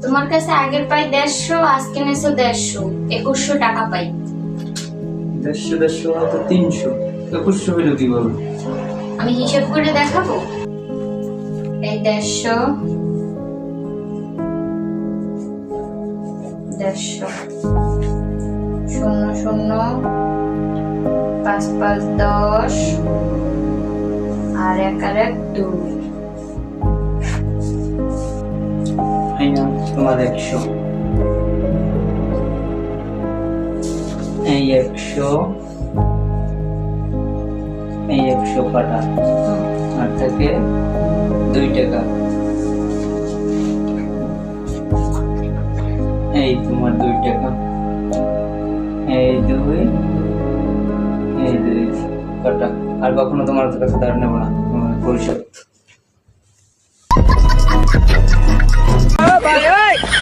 তোমার কাছে আগের পাই 150, আজকে নেছো 150, 2100 টাকা পাই। 150 তো 300, 2100 হইলো কিভাবে? আমি হিসাব করে দেখাবো। এই 150, 0 0 5 5 10 আর 1 আর 1 2। এই না তোমার 100, এই 100, এই 100 কাটা, আর থাকে 2 টাকা। এই তোমার 2 টাকা, এই 2, এই 2 কাটা। আর কখনো তোমার কাছে ধার নেবো না, পরিশোধ।